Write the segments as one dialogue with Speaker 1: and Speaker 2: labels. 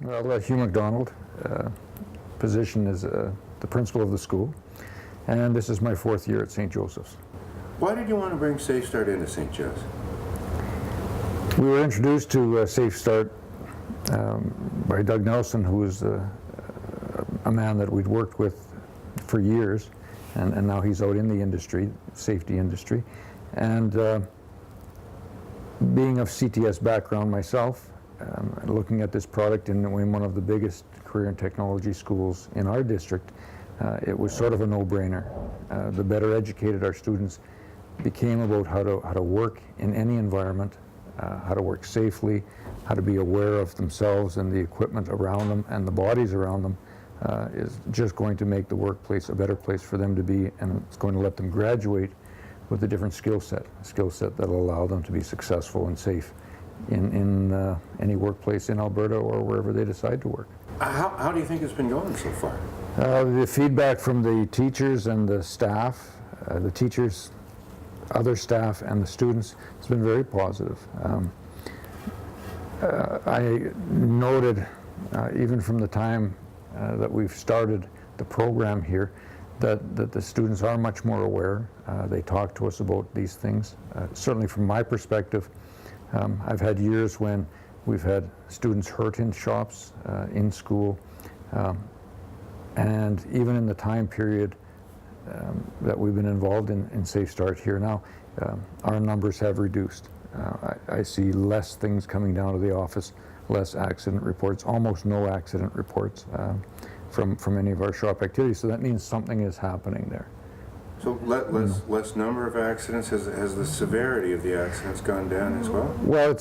Speaker 1: Well, Hugh MacDonald, position is the principal of the school, and this is my 4th year at St. Joseph's.
Speaker 2: Why did you want to bring SafeStart into St. Joe's?
Speaker 1: We were introduced to SafeStart by Doug Nelson, who was a man that we'd worked with for years, and now he's out in the industry, safety industry. And being of CTS background myself, looking at this product in one of the biggest career and technology schools in our district, it was sort of a no-brainer. The better educated our students became about how to work in any environment, how to work safely, how to be aware of themselves and the equipment around them and the bodies around them, is just going to make the workplace a better place for them to be, and it's going to let them graduate with a different skill set that will allow them to be successful and safe in any workplace in Alberta or wherever they decide to work.
Speaker 2: How do you think it's been going so far?
Speaker 1: The feedback from the teachers and the staff, the teachers, other staff, and the students has been very positive. I noted, even from the time that we've started the program here, that the students are much more aware. They talk to us about these things. Certainly from my perspective, I've had years when we've had students hurt in shops, in school, and even in the time period that we've been involved in SafeStart here now, our numbers have reduced. I see less things coming down to the office, less accident reports, almost no accident reports from any of our shop activities. So that means something is happening there.
Speaker 2: So less number of accidents. Has the severity of the accidents gone down as well?
Speaker 1: Well,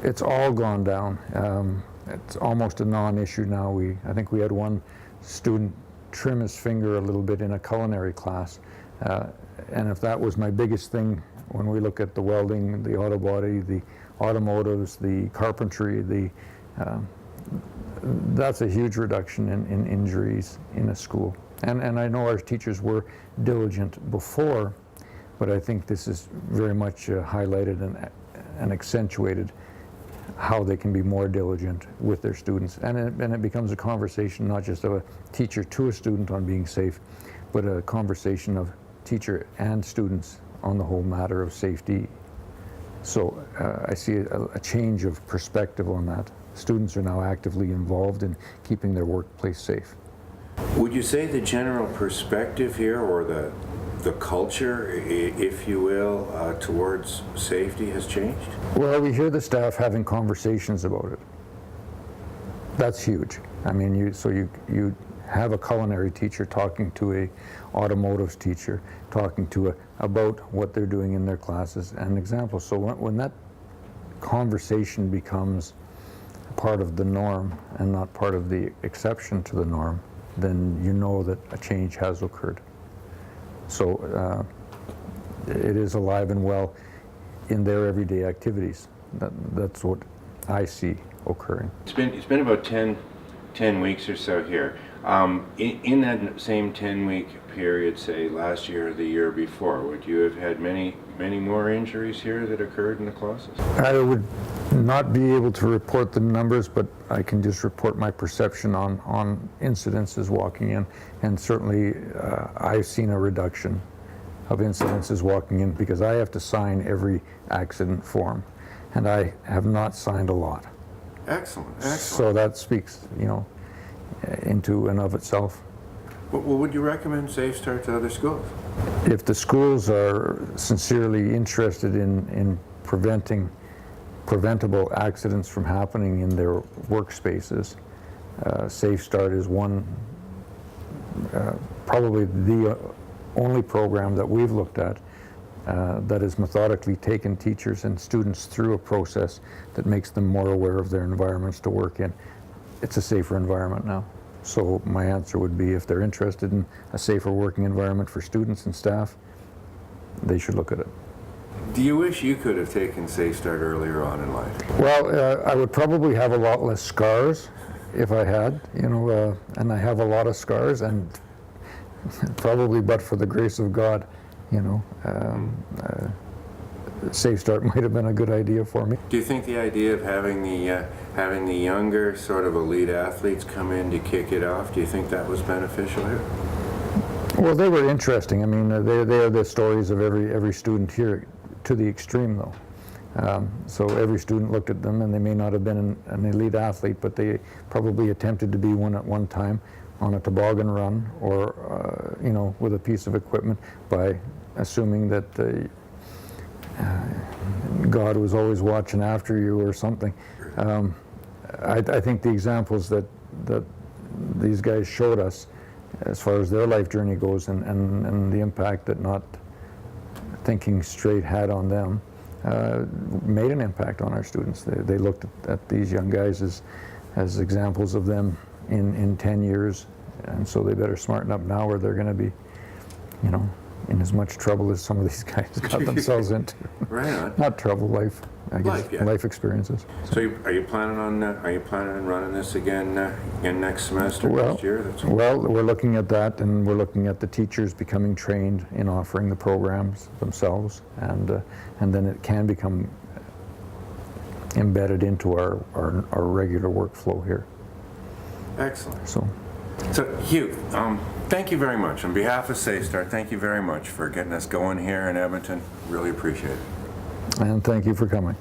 Speaker 1: it's all gone down. It's almost a non-issue now. I think we had one student trim his finger a little bit in a culinary class, and if that was my biggest thing when we look at the welding, the auto body, the automotives, the carpentry, that's a huge reduction in injuries in a school. And I know our teachers were diligent before, but I think this is very much highlighted and accentuated how they can be more diligent with their students. And it becomes a conversation not just of a teacher to a student on being safe, but a conversation of teacher and students on the whole matter of safety. So I see a change of perspective on that. Students are now actively involved in keeping their workplace safe.
Speaker 2: Would you say the general perspective here, or the culture, if you will, towards safety has changed?
Speaker 1: Well, we hear the staff having conversations about it. That's huge. I mean, you have a culinary teacher talking to a automotive teacher, talking to about what they're doing in their classes and examples. So when that conversation becomes part of the norm and not part of the exception to the norm, then you know that a change has occurred. So it is alive and well in their everyday activities. That's what I see occurring.
Speaker 3: It's been about 10 weeks or so here. In that same 10-week period, say last year or the year before, would you have had many more injuries here that occurred in the classes?
Speaker 1: I would not be able to report the numbers, but I can just report my perception on incidences walking in, and certainly I've seen a reduction of incidences walking in because I have to sign every accident form, and I have not signed a lot.
Speaker 2: Excellent.
Speaker 1: So that speaks, into and of itself.
Speaker 2: Well, would you recommend SafeStart to other schools?
Speaker 1: If the schools are sincerely interested in preventing preventable accidents from happening in their workspaces, SafeStart is one, probably the only program that we've looked at that has methodically taken teachers and students through a process that makes them more aware of their environments to work in. It's a safer environment now. So my answer would be, if they're interested in a safer working environment for students and staff, they should look at it.
Speaker 2: Do you wish you could have taken SafeStart earlier on in life?
Speaker 1: Well, I would probably have a lot less scars if I had, and I have a lot of scars, and probably but for the grace of God, SafeStart might have been a good idea for me.
Speaker 2: Do you think the idea of having the younger sort of elite athletes come in to kick it off, do you think that was beneficial here?
Speaker 1: Well, they were interesting. I mean, they are the stories of every student here, to the extreme though. So every student looked at them, and they may not have been an elite athlete, but they probably attempted to be one at one time on a toboggan run, or you know, with a piece of equipment, by assuming that God was always watching after you or something. I think the examples that these guys showed us, as far as their life journey goes, and the impact that not thinking straight had on them, made an impact on our students. They looked at these young guys as examples of them in 10 years, and so they better smarten up now, or they're going to be, you know, in as much trouble as some of these guys got themselves into.
Speaker 2: Right on.
Speaker 1: Not trouble, life, I guess,
Speaker 2: Life, yeah.
Speaker 1: life experiences.
Speaker 2: So are you planning on running this again next semester, next year?
Speaker 1: Well, we're looking at that, and we're looking at the teachers becoming trained in offering the programs themselves, and then it can become embedded into our regular workflow here.
Speaker 2: Excellent.
Speaker 1: So
Speaker 2: Hugh, thank you very much. On behalf of SafeStart, thank you very much for getting us going here in Edmonton. Really appreciate it.
Speaker 1: and thank you for coming.